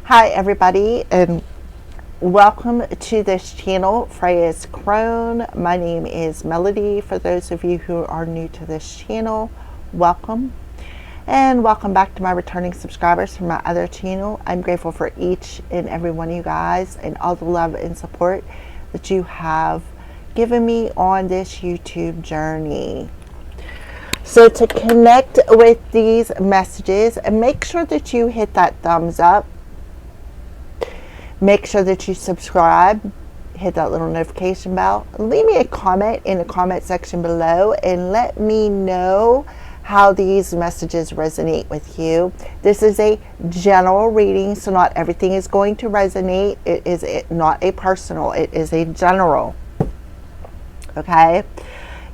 Hi everybody, and welcome to this channel, Freya's Crone. My name is Melody. For those of you who are new to this channel, welcome. And welcome back to my returning subscribers from my other channel. I'm grateful for each and every one of you guys and all the love and support that you have given me on this YouTube journey. So to connect with these messages, make sure that you hit that thumbs up. Make sure that you subscribe, hit that little notification bell. Leave me a comment in the comment section below and let me know how these messages resonate with you. This is a general reading, so not everything is going to resonate. It is not a personal, it is a general. Okay?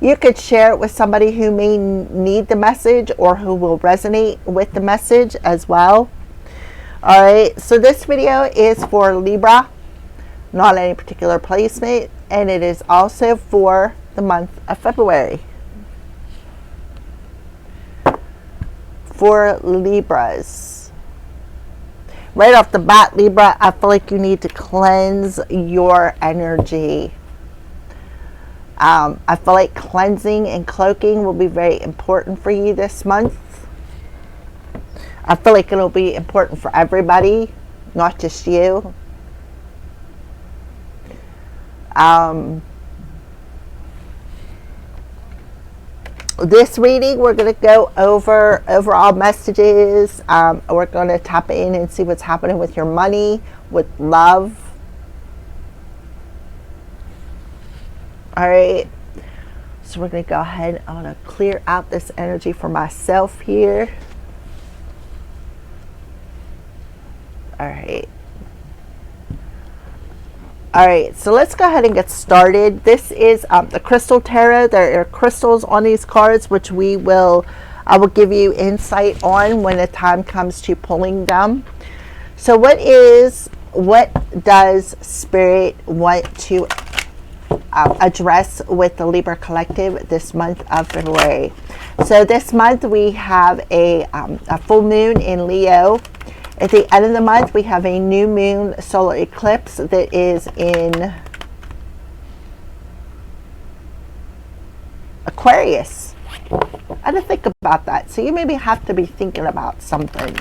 You could share it with somebody who may need the message or who will resonate with the message as well. Alright, so this video is for Libra, not any particular placement, and it is also for the month of February. For Libras. Right off the bat, Libra, I feel like you need to cleanse your energy. I feel like cleansing and cloaking will be very important for you this month. I feel like it'll be important for everybody, not just you. This reading, we're going to go over overall messages. We're going to tap in and see what's happening with your money, with love. All right. So we're going to go ahead. I'm going to clear out this energy for myself here. Alright, so let's go ahead and get started. This is the Crystal Tarot. There are crystals on these cards, which I will give you insight on when the time comes to pulling them. So what does Spirit want to address with the Libra Collective this month of February? So this month we have a full moon in Leo. At the end of the month, we have a new moon solar eclipse that is in Aquarius. I had to think about that. So you maybe have to be thinking about something.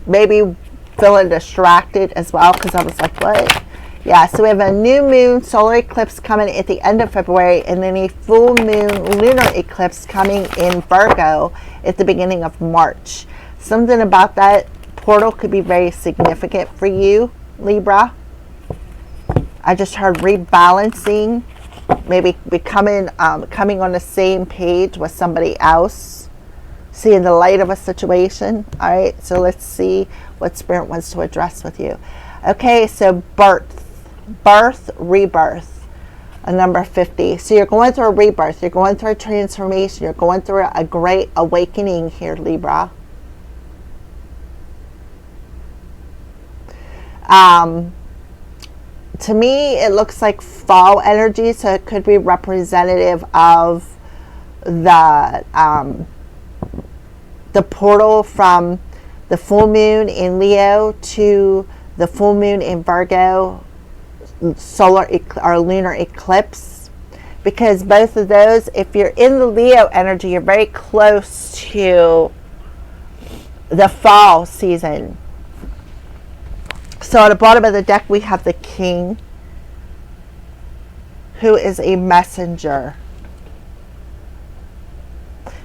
Maybe feeling distracted as well, because I was like, what? Yeah, so we have a new moon solar eclipse coming at the end of February, and then a full moon lunar eclipse coming in Virgo at the beginning of March. Something about that portal could be very significant for you, Libra. I just heard rebalancing, maybe becoming coming on the same page with somebody else, seeing the light of a situation. All right, so let's see what Spirit wants to address with you. Okay, so birth, rebirth, a number 50. So you're going through a rebirth, you're going through a transformation, you're going through a great awakening here, Libra. To me, it looks like fall energy, so it could be representative of the portal from the full moon in Leo to the full moon in Virgo, solar or lunar eclipse, because both of those, if you're in the Leo energy, you're very close to the fall season. So at the bottom of the deck we have the King, who is a messenger.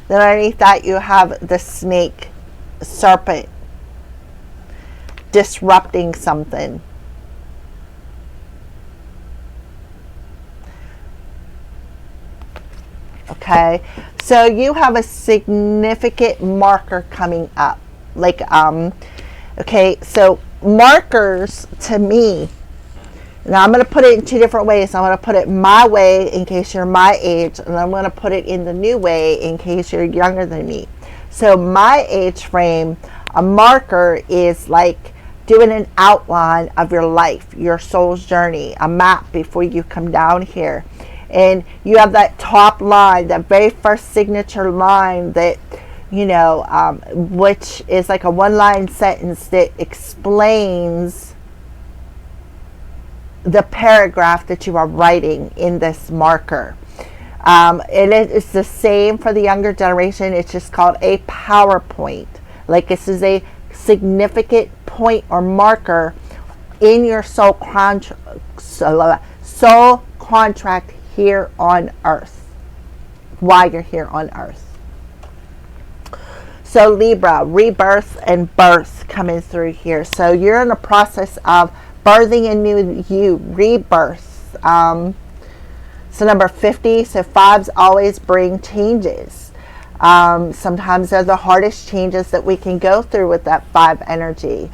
Then underneath that you have the Snake, serpent, disrupting something. Okay, so you have a significant marker coming up. Like, okay, so markers to me, now I'm going to put it in two different ways. I'm going to put it my way in case you're my age, and I'm going to put it in the new way in case you're younger than me. So my age frame, a marker is like doing an outline of your life, your soul's journey, a map before you come down here. And you have that top line, that very first signature line that you know, which is like a one-line sentence that explains the paragraph that you are writing in this marker. It's the same for the younger generation. It's just called a PowerPoint. Like, this is a significant point or marker in your soul contract here on earth, while you're here on earth. So Libra, rebirth and birth coming through here. So you're in the process of birthing a new you, rebirth. So number 50, so fives always bring changes. Sometimes they're the hardest changes that we can go through with that 5 energy.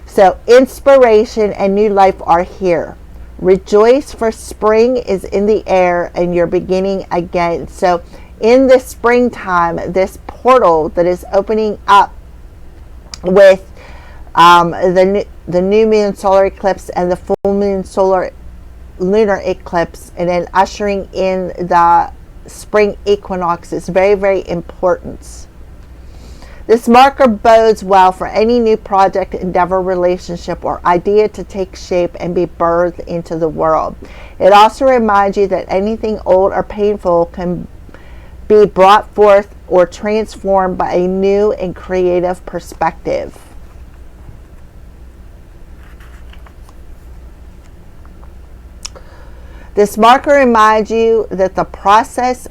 So inspiration and new life are here. Rejoice, for spring is in the air and you're beginning again. So in this springtime, this portal that is opening up with the new moon solar eclipse and the full moon solar lunar eclipse, and then ushering in the spring equinox, is very, very important. This marker bodes well for any new project, endeavor, relationship, or idea to take shape and be birthed into the world. It also reminds you that anything old or painful can be brought forth or transformed by a new and creative perspective. This marker reminds you that the process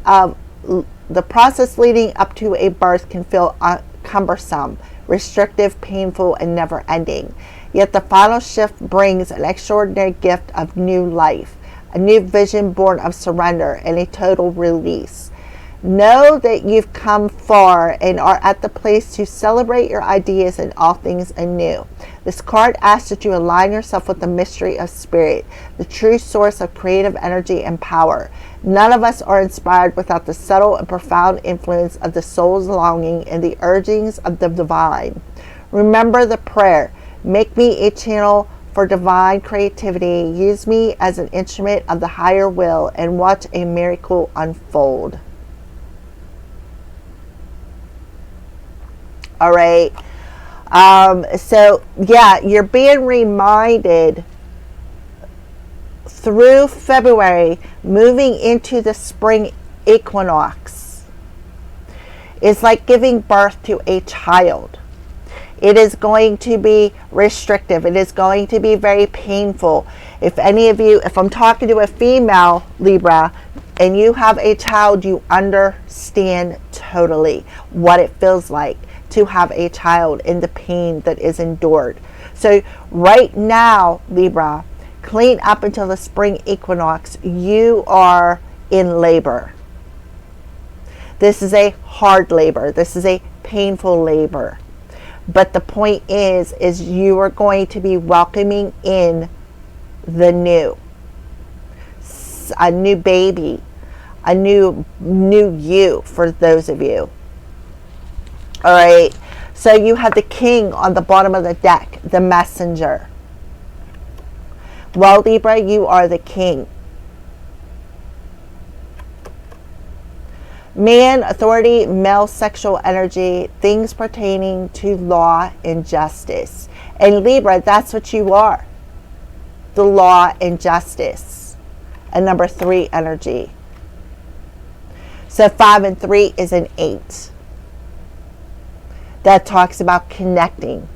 leading up to a birth can feel cumbersome, restrictive, painful, and never ending. Yet the final shift brings an extraordinary gift of new life, a new vision born of surrender, and a total release. Know that you've come far and are at the place to celebrate your ideas and all things anew. This card asks that you align yourself with the mystery of spirit, the true source of creative energy and power. None of us are inspired without the subtle and profound influence of the soul's longing and the urgings of the divine. Remember the prayer, make me a channel for divine creativity, use me as an instrument of the higher will, and watch a miracle unfold. All right. So yeah, you're being reminded through February, moving into the spring equinox. It's like giving birth to a child. It is going to be restrictive. It is going to be very painful. If any of you, if I'm talking to a female Libra and you have a child, you understand totally what it feels like to have a child and the pain that is endured. So right now, Libra, clean up until the spring equinox, you are in labor. This is a hard labor. This is a painful labor. But the point is you are going to be welcoming in the new. A new baby, a new you for those of you. All right, so you have the king on the bottom of the deck, the messenger. Well, Libra, you are the king. Man, authority, male sexual energy, things pertaining to law and justice. And Libra, that's what you are. The law and justice. And number 3 energy. So 5 and 3 is an 8. That talks about connecting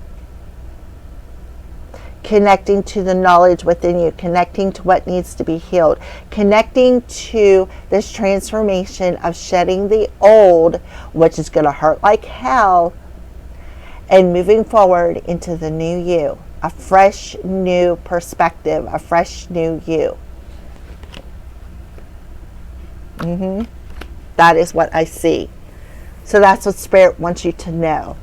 to the knowledge within you, connecting to what needs to be healed, connecting to this transformation of shedding the old, which is going to hurt like hell, and moving forward into the new you, a fresh new perspective, a fresh new you. That is what I see. So that's what Spirit wants you to know.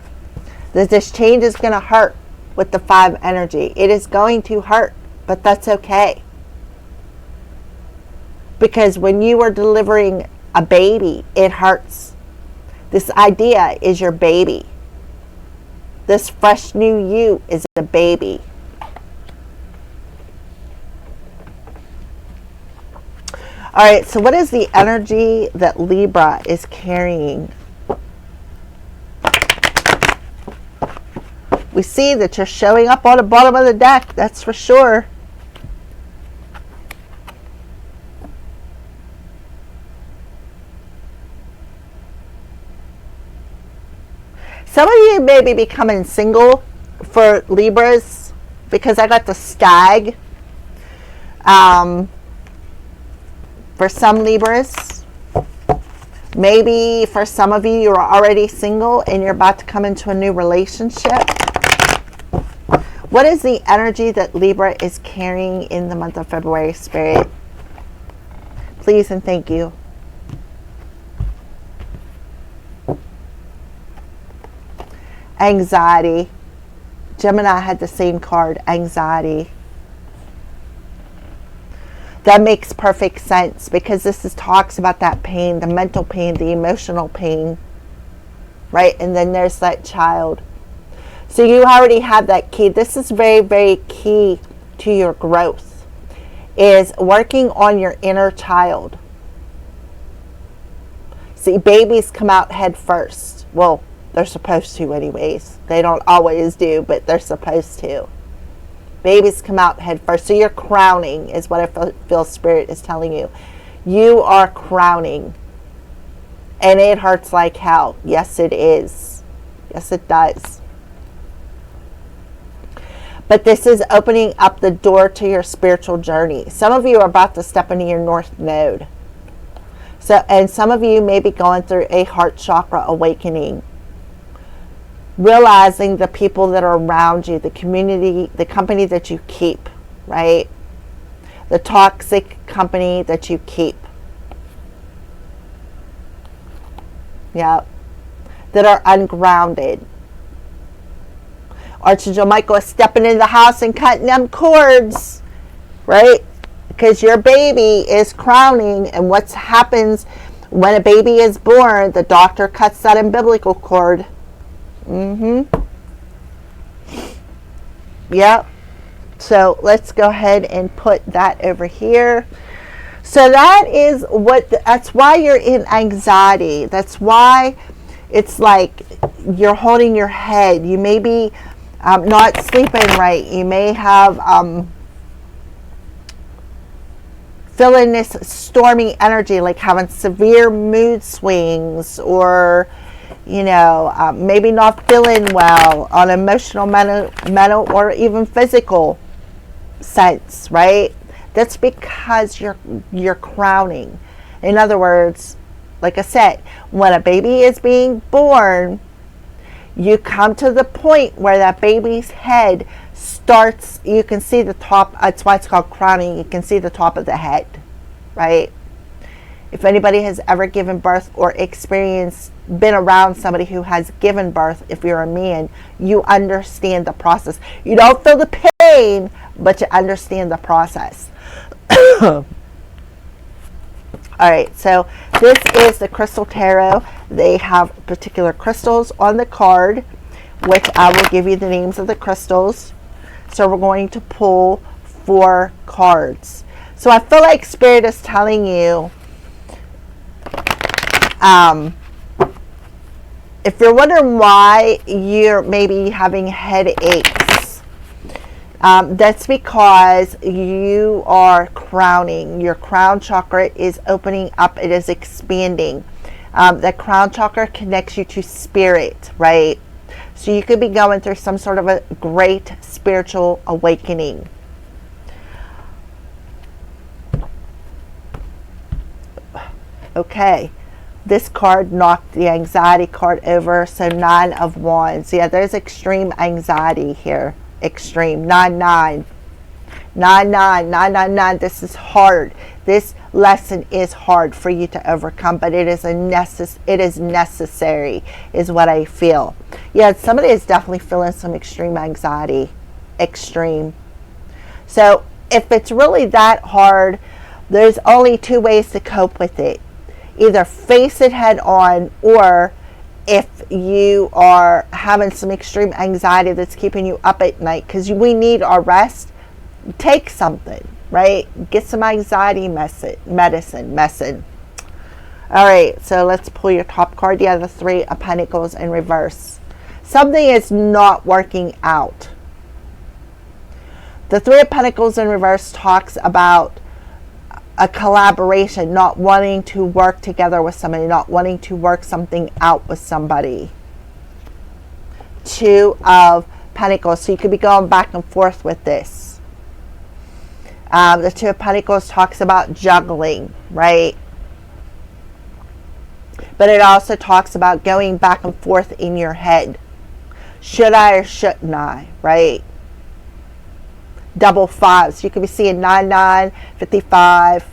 That this change is going to hurt with the 5 energy. It is going to hurt, but that's okay. Because when you are delivering a baby, it hurts. This idea is your baby. This fresh new you is a baby. All right, so what is the energy that Libra is carrying? We see that you're showing up on the bottom of the deck. That's for sure. Some of you may be becoming single for Libras, because I got the stag. For some Libras, maybe for some of you, you're already single and you're about to come into a new relationship. What is the energy that Libra is carrying in the month of February, Spirit? Please and thank you. Anxiety. Gemini had the same card, anxiety. That makes perfect sense, because this talks about that pain, the mental pain, the emotional pain, right? And then there's that child. So you already have that key. This is very, very key to your growth, is working on your inner child. See, babies come out head first. Well, they're supposed to anyways. They don't always do, but they're supposed to. Babies come out head first. So you're crowning is what I feel Spirit is telling you. You are crowning. And it hurts like hell. Yes, it is. Yes, it does. But this is opening up the door to your spiritual journey. Some of you are about to step into your North Node. So, and some of you may be going through a heart chakra awakening. Realizing the people that are around you, the community, the company that you keep, right? The toxic company that you keep. Yeah. That are ungrounded. Archangel Michael is stepping in the house and cutting them cords, right? Because your baby is crowning, and what happens when a baby is born, the doctor cuts that umbilical cord. Yep. So let's go ahead and put that over here. So that is that's why you're in anxiety. That's why it's like you're holding your head. You may be not sleeping right. You may have feeling this stormy energy, like having severe mood swings, or maybe not feeling well on emotional, mental, or even physical sense, right? That's because you're crowning. In other words, like I said, when a baby is being born, you come to the point where that baby's head starts, you can see the top, that's why it's called crowning, you can see the top of the head, right? If anybody has ever given birth or been around somebody who has given birth, if you're a man, you understand the process. You don't feel the pain, but you understand the process. All right, so this is the Crystal Tarot. They have particular crystals on the card, which I will give you the names of the crystals. So we're going to pull 4 cards. So I feel like Spirit is telling you, if you're wondering why you're maybe having headaches, that's because you are crowning. Your crown chakra is opening up. It is expanding. The crown chakra connects you to spirit, right? So you could be going through some sort of a great spiritual awakening. Okay. This card knocked the anxiety card over, so 9 of Wands. Yeah, there's extreme anxiety here. Extreme. 9-9. 9-9. This is hard. This lesson is hard for you to overcome, but it is necessary, is what I feel. Yeah, somebody is definitely feeling some extreme anxiety. Extreme. So if it's really that hard, there's only 2 ways to cope with it. Either face it head on, or if you are having some extreme anxiety that's keeping you up at night, because we need our rest, take something, right? Get some anxiety medicine. All right, so let's pull your top card. Yeah, the 3 of Pentacles in reverse. Something is not working out. The Three of Pentacles in reverse talks about a collaboration, not wanting to work together with somebody, not wanting to work something out with somebody. Two of Pentacles. So you could be going back and forth with this. The Two of Pentacles talks about juggling, right? But it also talks about going back and forth in your head. Should I or shouldn't I, right? Double fives. You could be seeing 99, 55.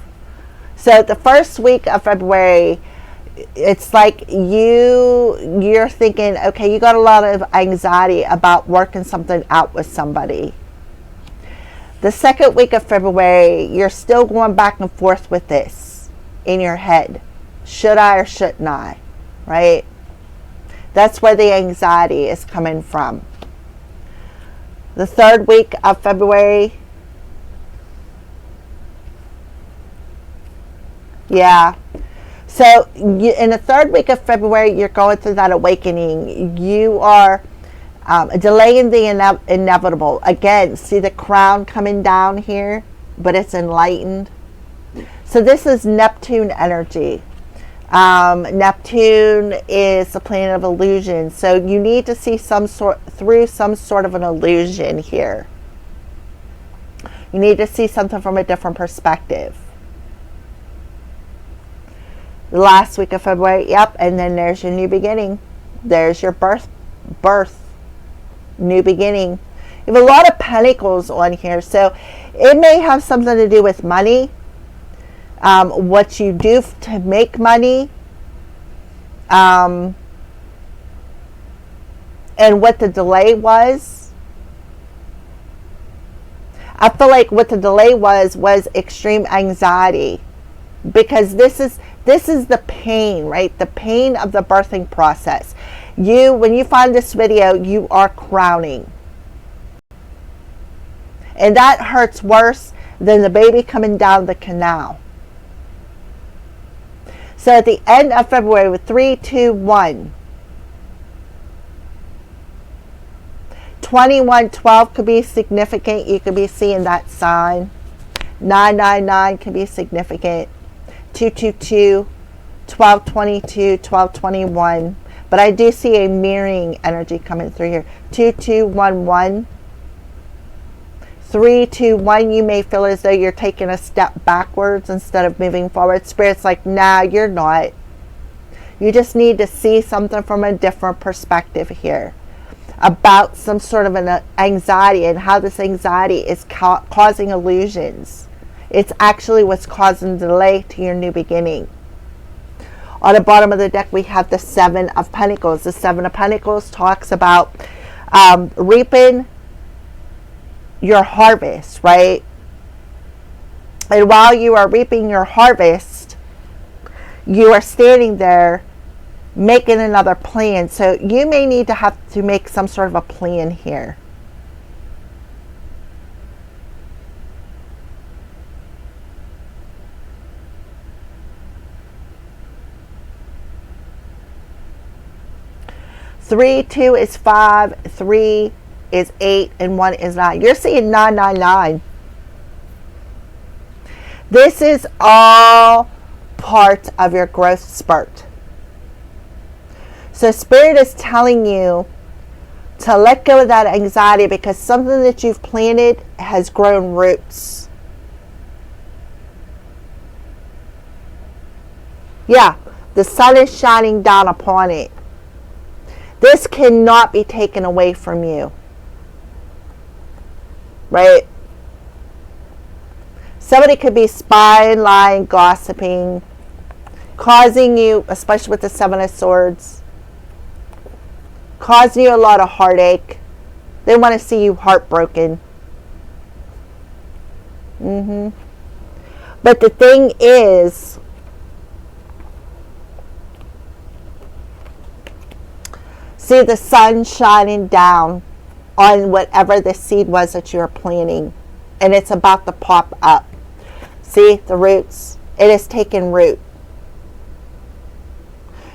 So the first week of February, it's like you're thinking, okay, you got a lot of anxiety about working something out with somebody. The second week of February, you're still going back and forth with this in your head. Should I or shouldn't I? Right? That's where the anxiety is coming from. The third week of February, yeah. So in the third week of February, you're going through that awakening. You are delaying the inevitable. Again, see the crown coming down here, but it's enlightened. So this is Neptune energy. Neptune is the planet of illusion. So you need to see through some sort of an illusion here. You need to see something from a different perspective. The last week of February, yep, and then there's your new beginning. There's your birth, new beginning. You have a lot of pentacles on here, so it may have something to do with money. What you do to make money, and what the delay was. I feel like what the delay was extreme anxiety, because this is the pain, right? The pain of the birthing process. When you find this video, you are crowning, and that hurts worse than the baby coming down the canal. So at the end of February with 3, 2, 1. 2112 could be significant. You could be seeing that sign. 999 could be significant. 222, 1222, 1221. But I do see a mirroring energy coming through here. 2211. 3, 2, 1, you may feel as though you're taking a step backwards instead of moving forward. Spirit's like, nah, you're not. You just need to see something from a different perspective here about some sort of an anxiety and how this anxiety is causing illusions. It's actually what's causing delay to your new beginning. On the bottom of the deck, we have the Seven of Pentacles. The Seven of Pentacles talks about reaping your harvest, right? And while you are reaping your harvest, you are standing there making another plan. So you may need to have to make some sort of a plan here. Three, 2 is 5, 3 is 8, and 1 is 9. You're seeing 999. This is all part of your growth spurt. So Spirit is telling you to let go of that anxiety, because something that you've planted has grown roots. Yeah, the sun is shining down upon it. This cannot be taken away from you. Right? Somebody could be spying, lying, gossiping, causing you, especially with the Seven of Swords, causing you a lot of heartache. They want to see you heartbroken. But the thing is, see the sun shining down on whatever the seed was that you were planting, and it's about to pop up. See the roots? It is taking root.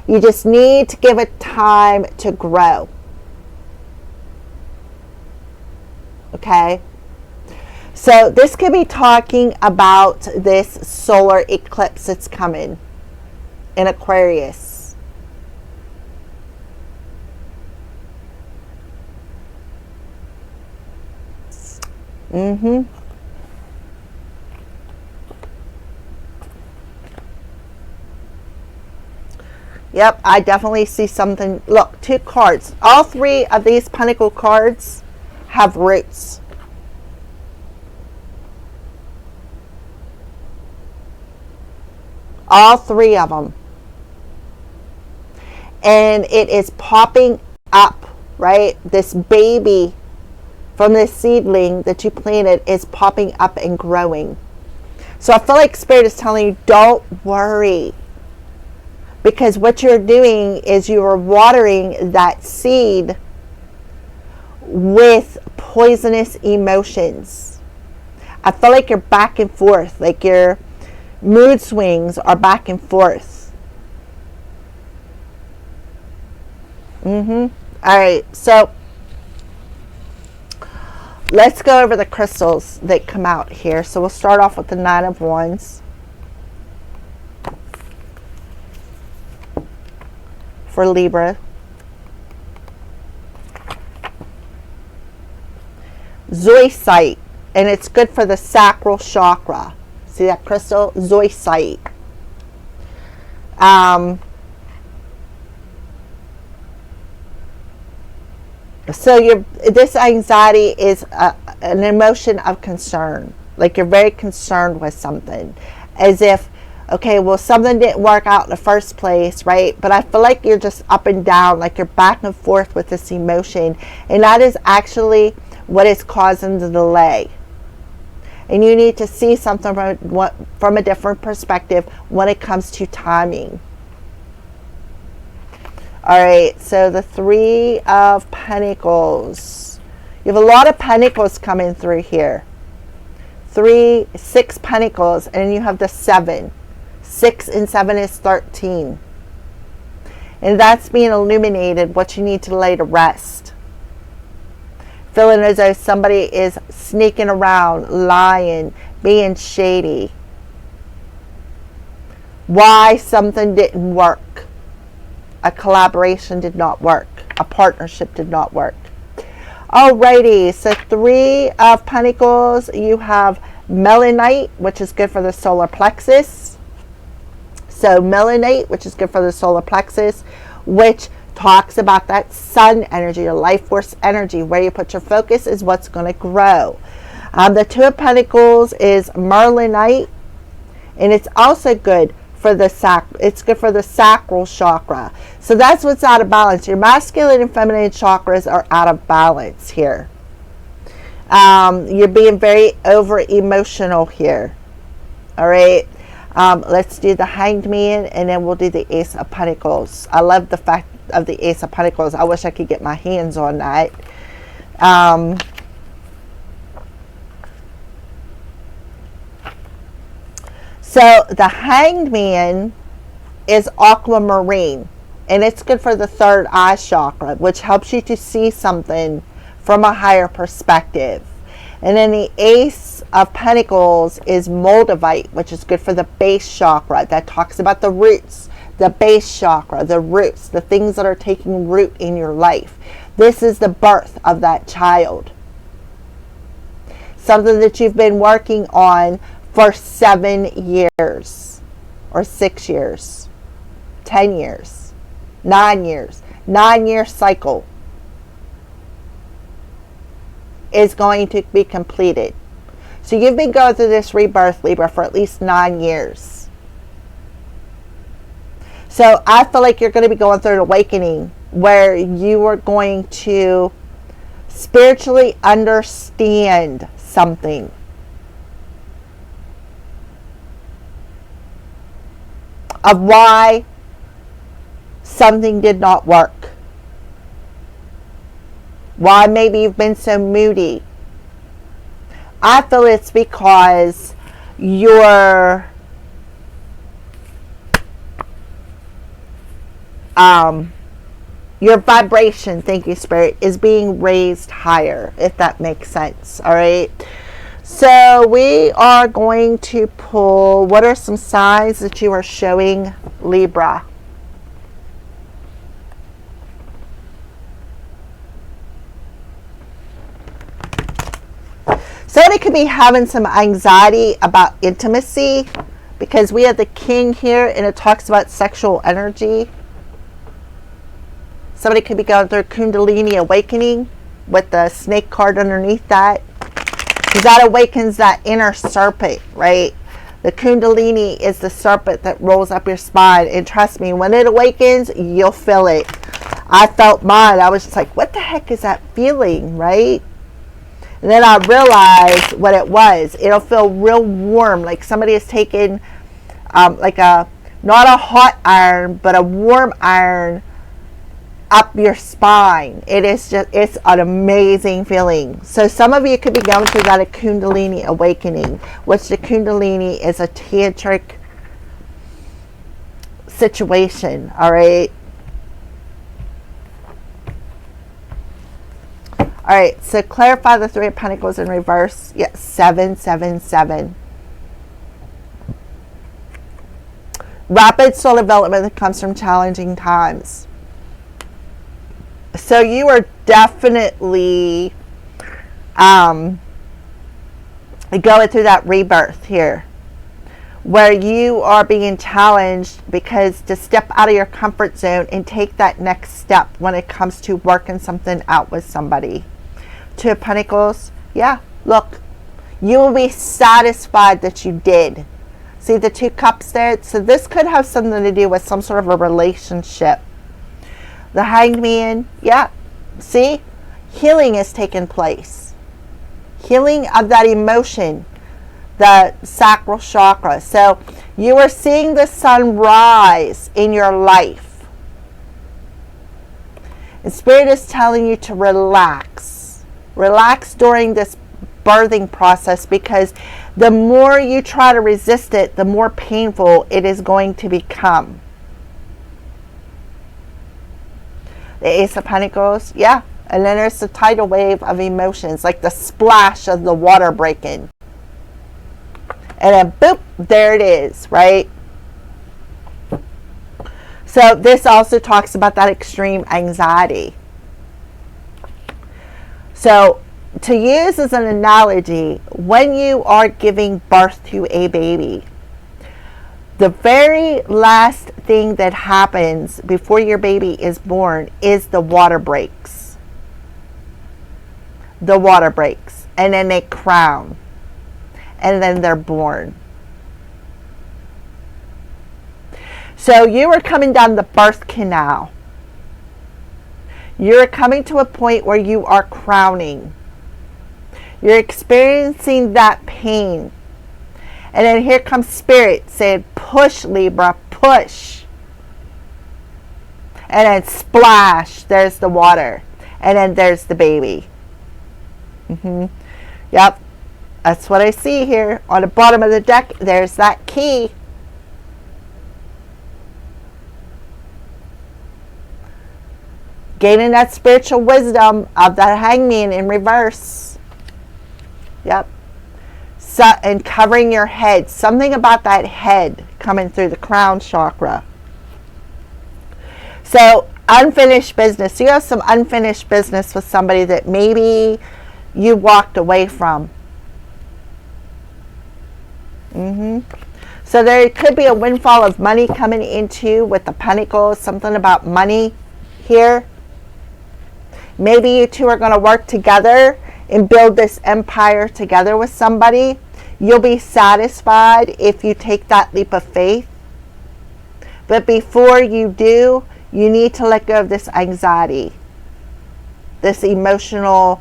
You just need to give it time to grow. Okay. So this could be talking about this solar eclipse that's coming in Aquarius. Yep, I definitely see something. Look, 2 cards. All 3 of these Pentacle cards have roots. All 3 of them. And it is popping up, right? This baby from this seedling that you planted is popping up and growing. So I feel like Spirit is telling you, don't worry. Because what you're doing is you are watering that seed with poisonous emotions. I feel like you're back and forth, like your mood swings are back and forth. All right, so let's go over the crystals that come out here. So we'll start off with the 9 of Wands. For Libra. Zoisite, and it's good for the sacral chakra. See that crystal? Zoisite. So this anxiety is an emotion of concern. Like you're very concerned with something. As if, okay, well, something didn't work out in the first place, right? But I feel like you're just up and down, like you're back and forth with this emotion. And that is actually what is causing the delay. And you need to see something from a different perspective when it comes to timing. All right, so the 3 of Pentacles. You have a lot of Pentacles coming through here. 6 Pentacles, and you have the 7. 6 and 7 is 13. And that's being illuminated, what you need to lay to rest. Feeling as though somebody is sneaking around, lying, being shady. Why something didn't work. A collaboration did not work. A partnership did not work. Alrighty, so 3 of Pentacles. You have melanite, which is good for the solar plexus. So melanite, which is good for the solar plexus, which talks about that sun energy, your life force energy. Where you put your focus is what's going to grow. The 2 of Pentacles is merlinite, and it's also good for the it's good for the sacral chakra. So that's what's out of balance. Your masculine and feminine chakras are out of balance here. You're being very over emotional here. All right. Let's do the Hanged Man, and then we'll do the Ace of Pentacles. I love the fact of the Ace of Pentacles. I wish I could get my hands on that. So the Hanged Man is aquamarine, and it's good for the 3rd eye chakra, which helps you to see something from a higher perspective. And then the Ace of Pentacles is moldavite, which is good for the base chakra. That talks about the roots, the base chakra, the roots, the things that are taking root in your life. This is the birth of that child. Something that you've been working on for 7 years, or 6 years, 10 years, 9 years. 9-year cycle is going to be completed. So you've been going through this rebirth, Libra, for at least 9 years. So I feel like you're going to be going through an awakening where you are going to spiritually understand something. Of why something did not work. Why maybe you've been so moody. I feel it's because you're your vibration, thank you, Spirit, is being raised higher, if that makes sense. All right. So we are going to pull, what are some signs that you are showing, Libra? Somebody could be having some anxiety about intimacy, because we have the King here and it talks about sexual energy. Somebody could be going through Kundalini awakening with the snake card underneath that, because that awakens that inner serpent, right? The Kundalini is the serpent that rolls up your spine, and trust me, when it awakens, you'll feel it. I felt mine. I was just like, what the heck is that feeling, right? And then I realized what it was. It'll feel real warm, like somebody has taken like not a hot iron, but a warm iron up your spine. It's an amazing feeling. So some of you could be going through that Kundalini awakening, which the Kundalini is a tantric situation, all right? All right, so clarify the Three of Pentacles in reverse. Yes, 777. Rapid soul development that comes from challenging times. So you are definitely going through that rebirth here, where you are being challenged because to step out of your comfort zone and take that next step when it comes to working something out with somebody. Two of Pentacles, yeah, look, you will be satisfied that you did. See the Two Cups there? So this could have something to do with some sort of a relationship. The Hanged Man, yeah, see, healing is taking place. Healing of that emotion, the sacral chakra. So you are seeing the sun rise in your life. And Spirit is telling you to relax. Relax during this birthing process, because the more you try to resist it, the more painful it is going to become. The Ace of Pentacles, yeah. And then there's the tidal wave of emotions, like the splash of the water breaking. And then boop, there it is, right? So this also talks about that extreme anxiety. So to use as an analogy, when you are giving birth to a baby, the very last thing that happens before your baby is born is the water breaks. The water breaks. And then they crown. And then they're born. So you are coming down the birth canal. You're coming to a point where you are crowning. You're experiencing that pain. And then here comes Spirit saying, push, Libra, push. And then splash, there's the water. And then there's the baby. Yep, that's what I see here. On the bottom of the deck, there's that key. Gaining that spiritual wisdom of that hangman in reverse. Yep. So, and covering your head. Something about that head coming through the crown chakra. So, unfinished business. You have some unfinished business with somebody that maybe you walked away from. So there could be a windfall of money coming into with the Pentacles. Something about money here. Maybe you two are going to work together and build this empire together with somebody. You'll be satisfied if you take that leap of faith. But before you do, you need to let go of this anxiety, this emotional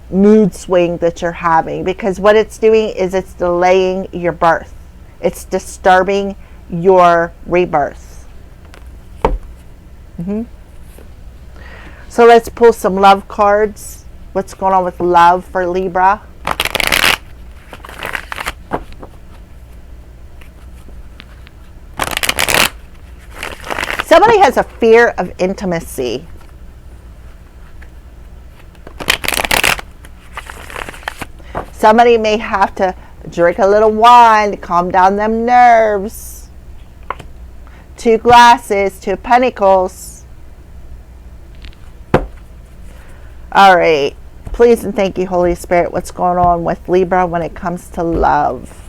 mood swing that you're having, because what it's doing is it's delaying your birth. It's disturbing your rebirth. So let's pull some love cards. What's going on with love for Libra? Somebody has a fear of intimacy. Somebody may have to drink a little wine to calm down them nerves. 2 glasses, 2 pentacles. All right. Please and thank you, Holy Spirit. What's going on with Libra when it comes to love?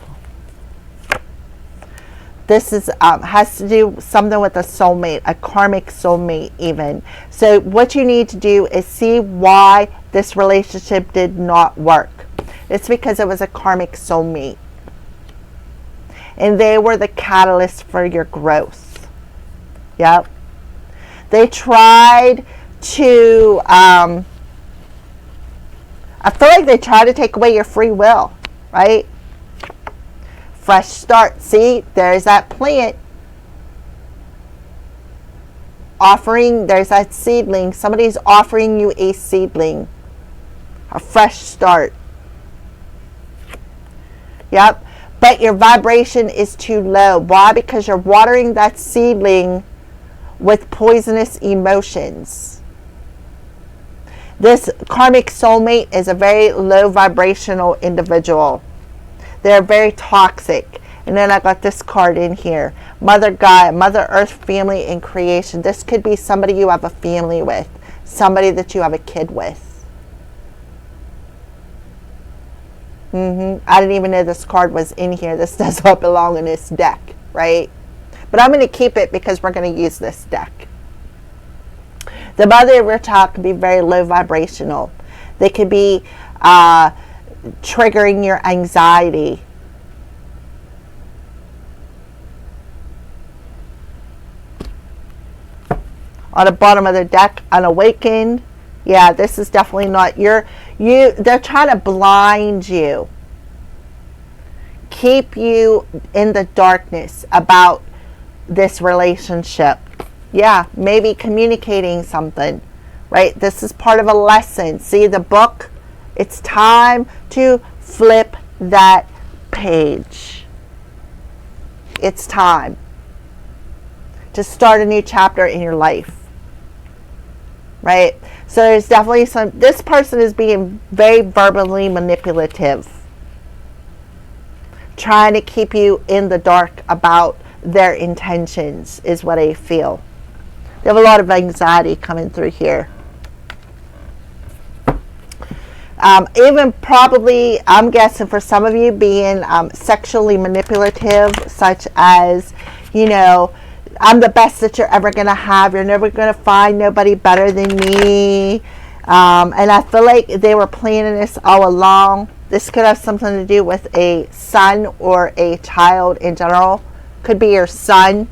This is has to do something with a soulmate, a karmic soulmate even. So what you need to do is see why this relationship did not work. It's because it was a karmic soulmate. And they were the catalyst for your growth. Yep. They tried to, I feel like they tried to take away your free will, right? Fresh start. See, there's that plant. Offering, there's that seedling. Somebody's offering you a seedling. A fresh start. Yep. But your vibration is too low. Why? Because you're watering that seedling with poisonous emotions. This karmic soulmate is a very low vibrational individual. They're very toxic. And then I got this card in here. Mother Gaia, Mother Earth, family, and creation. This could be somebody you have a family with. Somebody that you have a kid with. I didn't even know this card was in here. This does not belong in this deck, right? But I'm going to keep it because we're going to use this deck. The mother of your child can be very low vibrational. They could be triggering your anxiety. On the bottom of the deck, unawakened. Yeah, this is definitely not they're trying to blind you. Keep you in the darkness about this relationship. Yeah, maybe communicating something, right? This is part of a lesson. See the book? It's time to flip that page. It's time to start a new chapter in your life. Right? So there's definitely this person is being very verbally manipulative. Trying to keep you in the dark about their intentions is what I feel. They have a lot of anxiety coming through here. Even probably, I'm guessing for some of you being sexually manipulative, such as, you know, I'm the best that you're ever going to have. You're never going to find nobody better than me. And I feel like they were planning this all along. This could have something to do with a son or a child in general. Could be your son.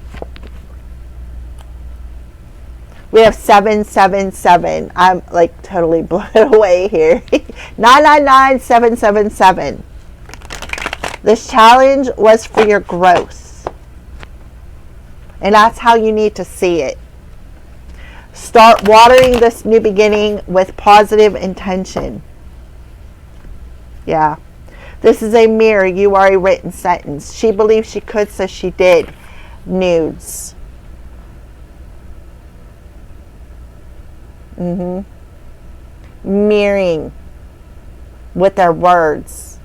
We have 777. I'm like totally blown away here. 999777. This challenge was for your growth. And that's how you need to see it. Start watering this new beginning with positive intention. Yeah. This is a mirror. You are a written sentence. She believed she could, so she did. Nudes. Mirroring with their words.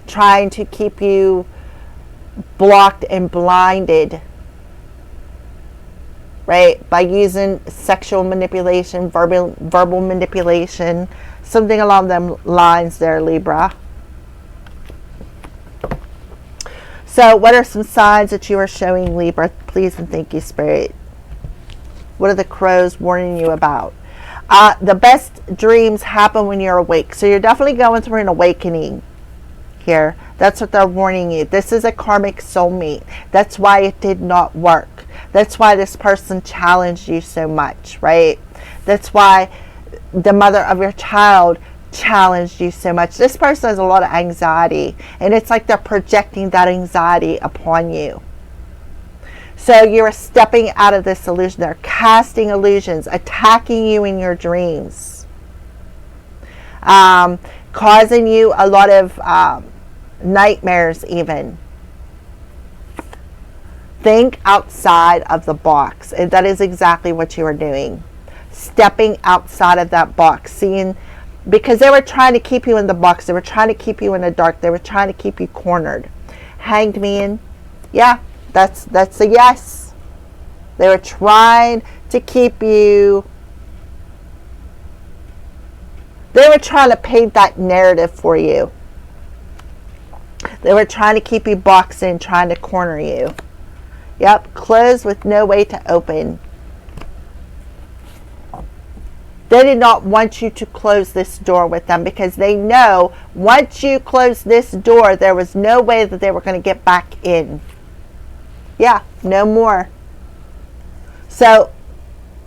Trying to keep you blocked and blinded, right, by using sexual manipulation, verbal manipulation, something along them lines there, Libra. So what are some signs that you are showing, Libra? Please and thank you, Spirit. What are the crows warning you about? The best dreams happen when you're awake. So you're definitely going through an awakening here. That's what they're warning you. This is a karmic soulmate. That's why it did not work. That's why this person challenged you so much, right? That's why the mother of your child challenged you so much. This person has a lot of anxiety, and it's like they're projecting that anxiety upon you. So you're stepping out of this illusion. They're casting illusions, attacking you in your dreams, causing you a lot of nightmares even. Think outside of the box. And that is exactly what you are doing. Stepping outside of that box. Seeing, because they were trying to keep you in the box. They were trying to keep you in the dark. They were trying to keep you cornered. Hanged Man. Yeah, that's a yes. They were trying to keep you. They were trying to paint that narrative for you. They were trying to keep you boxed in, trying to corner you. Yep, closed with no way to open. They did not want you to close this door with them because they know once you close this door, there was no way that they were going to get back in. Yeah, no more. So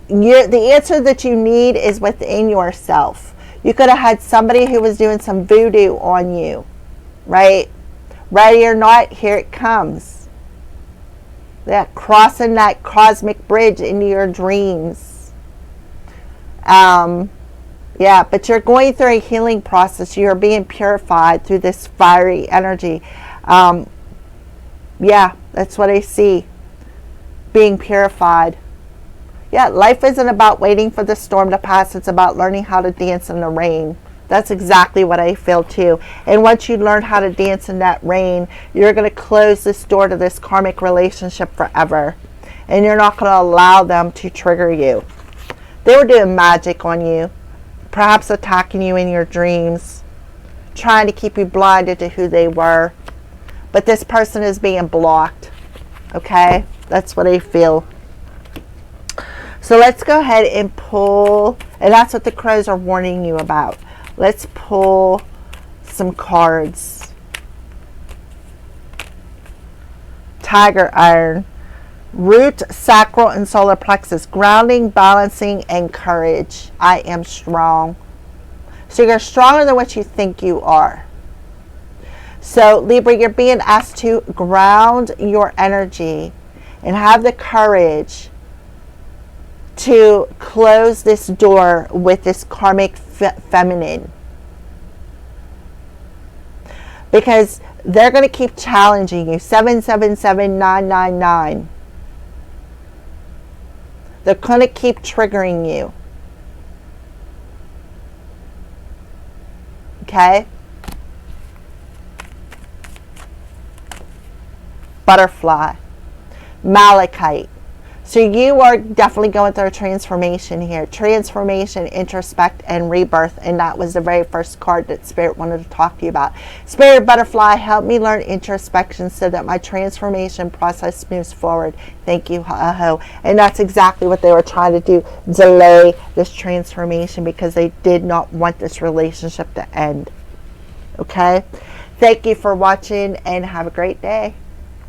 the answer that you need is within yourself. You could have had somebody who was doing some voodoo on you, right? Ready or not, here it comes. That crossing that cosmic bridge into your dreams. Yeah, but you're going through a healing process. You're being purified through this fiery energy. Yeah, that's what I see. Being purified. Yeah, life isn't about waiting for the storm to pass. It's about learning how to dance in the rain. That's exactly what I feel too. And once you learn how to dance in that rain, you're going to close this door to this karmic relationship forever. And you're not going to allow them to trigger you. They were doing magic on you. Perhaps attacking you in your dreams. Trying to keep you blinded to who they were. But this person is being blocked. Okay? That's what I feel. So let's go ahead and pull. And that's what the crows are warning you about. Let's pull some cards. Tiger Iron. Root, sacral, and solar plexus. Grounding, balancing, and courage. I am strong. So you're stronger than what you think you are. So Libra, you're being asked to ground your energy and have the courage to close this door with this karmic feminine. Because they're going to keep challenging you. 777999. They're going to keep triggering you. Okay? Butterfly. Malachite. So you are definitely going through a transformation here. Transformation, introspect, and rebirth. And that was the very first card that Spirit wanted to talk to you about. Spirit Butterfly, help me learn introspection so that my transformation process moves forward. Thank you, Aho. And that's exactly what they were trying to do. Delay this transformation because they did not want this relationship to end. Okay? Thank you for watching and have a great day.